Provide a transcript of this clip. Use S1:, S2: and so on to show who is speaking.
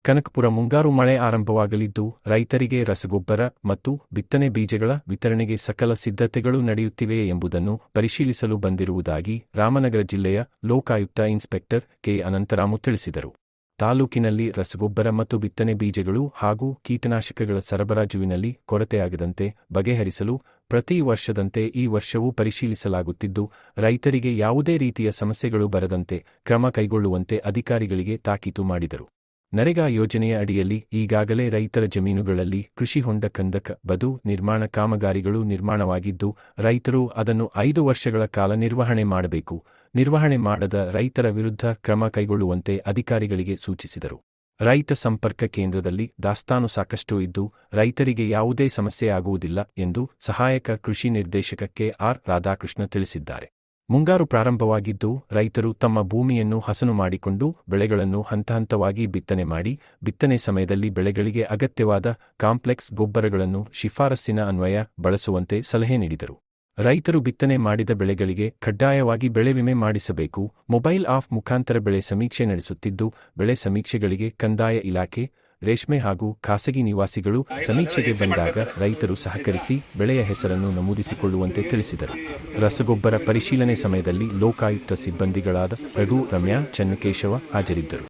S1: ಕನಕಪುರ ಮುಂಗಾರು ಮಳೆ ಆರಂಭವಾಗಲಿದ್ದು, ರೈತರಿಗೆ ರಸಗೊಬ್ಬರ ಮತ್ತು ಬಿತ್ತನೆ ಬೀಜಗಳ ವಿತರಣೆಗೆ ಸಕಲ ಸಿದ್ಧತೆಗಳು ನಡೆಯುತ್ತಿವೆಯೇ ಎಂಬುದನ್ನು ಪರಿಶೀಲಿಸಲು ಬಂದಿರುವುದಾಗಿ ರಾಮನಗರ ಜಿಲ್ಲೆಯ ಲೋಕಾಯುಕ್ತ ಇನ್ಸ್ಪೆಕ್ಟರ್ ಕೆ. ಅನಂತರಾಮು ತಿಳಿಸಿದರು. ತಾಲೂಕಿನಲ್ಲಿ ರಸಗೊಬ್ಬರ ಮತ್ತು ಬಿತ್ತನೆ ಬೀಜಗಳು ಹಾಗೂ ಕೀಟನಾಶಕಗಳ ಸರಬರಾಜುವಿನಲ್ಲಿ ಕೊರತೆಯಾಗದಂತೆ ಬಗೆಹರಿಸಲು ಪ್ರತಿ ವರ್ಷದಂತೆ ಈ ವರ್ಷವೂ ಪರಿಶೀಲಿಸಲಾಗುತ್ತಿದ್ದು, ರೈತರಿಗೆ ಯಾವುದೇ ರೀತಿಯ ಸಮಸ್ಯೆಗಳು ಬರದಂತೆ ಕ್ರಮ ಕೈಗೊಳ್ಳುವಂತೆ ಅಧಿಕಾರಿಗಳಿಗೆ ತಾಕೀತು ಮಾಡಿದರು. ನರೇಗಾ ಯೋಜನೆಯ ಅಡಿಯಲ್ಲಿ ಈಗಾಗಲೇ ರೈತರ ಜಮೀನುಗಳಲ್ಲಿ ಕೃಷಿ ಹೊಂಡ, ಕಂದಕ, ಬದು ನಿರ್ಮಾಣ ಕಾಮಗಾರಿಗಳು ನಿರ್ಮಾಣವಾಗಿದ್ದು, ರೈತರು ಅದನ್ನು 5 ವರ್ಷಗಳ ಕಾಲ ನಿರ್ವಹಣೆ ಮಾಡಬೇಕು. ನಿರ್ವಹಣೆ ಮಾಡದ ರೈತರ ವಿರುದ್ಧ ಕ್ರಮ ಕೈಗೊಳ್ಳುವಂತೆ ಅಧಿಕಾರಿಗಳಿಗೆ ಸೂಚಿಸಿದರು. ರೈತ ಸಂಪರ್ಕ ಕೇಂದ್ರದಲ್ಲಿ ದಾಸ್ತಾನು ಸಾಕಷ್ಟು ಇದ್ದು, ರೈತರಿಗೆ ಯಾವುದೇ ಸಮಸ್ಯೆಯಾಗುವುದಿಲ್ಲ ಎಂದು ಸಹಾಯಕ ಕೃಷಿ ನಿರ್ದೇಶಕ ಕೆ. ಆರ್. ರಾಧಾಕೃಷ್ಣ ತಿಳಿಸಿದ್ದಾರೆ. ಮುಂಗಾರು ಪ್ರಾರಂಭವಾಗಿದ್ದು, ರೈತರು ತಮ್ಮ ಭೂಮಿಯನ್ನು ಹಸನು ಮಾಡಿಕೊಂಡು ಬೆಳೆಗಳನ್ನು ಹಂತಹಂತವಾಗಿ ಬಿತ್ತನೆ ಮಾಡಿ, ಬಿತ್ತನೆ ಸಮಯದಲ್ಲಿ ಬೆಳೆಗಳಿಗೆ ಅಗತ್ಯವಾದ ಕಾಂಪ್ಲೆಕ್ಸ್ ಗೊಬ್ಬರಗಳನ್ನು ಶಿಫಾರಸ್ಸಿನ ಅನ್ವಯ ಬಳಸುವಂತೆ ಸಲಹೆ ನೀಡಿದರು. ರೈತರು ಬಿತ್ತನೆ ಮಾಡಿದ ಬೆಳೆಗಳಿಗೆ ಕಡ್ಡಾಯವಾಗಿ ಬೆಳೆ ವಿಮೆ ಮಾಡಿಸಬೇಕು. ಮೊಬೈಲ್ ಆಪ್ ಮುಖಾಂತರ ಬೆಳೆ ಸಮೀಕ್ಷೆ ನಡೆಸುತ್ತಿದ್ದು, ಬೆಳೆ ಸಮೀಕ್ಷೆಗಳಿಗೆ ಕಂದಾಯ ಇಲಾಖೆ, ರೇಷ್ಮೆ ಹಾಗೂ ಖಾಸಗಿ ನಿವಾಸಿಗಳು ಸಮೀಕ್ಷೆಗೆ ಬಂದಾಗ ರೈತರು ಸಹಕರಿಸಿ ಬೆಳೆಯ ಹೆಸರನ್ನು ನಮೂದಿಸಿಕೊಳ್ಳುವಂತೆ ತಿಳಿಸಿದರು. ರಸಗೊಬ್ಬರ ಪರಿಶೀಲನೆ ಸಮಯದಲ್ಲಿ ಲೋಕಾಯುಕ್ತ ಸಿಬ್ಬಂದಿಗಳಾದ ರಘು, ರಮ್ಯಾ, ಚನ್ನಕೇಶವ ಹಾಜರಿದ್ದರು.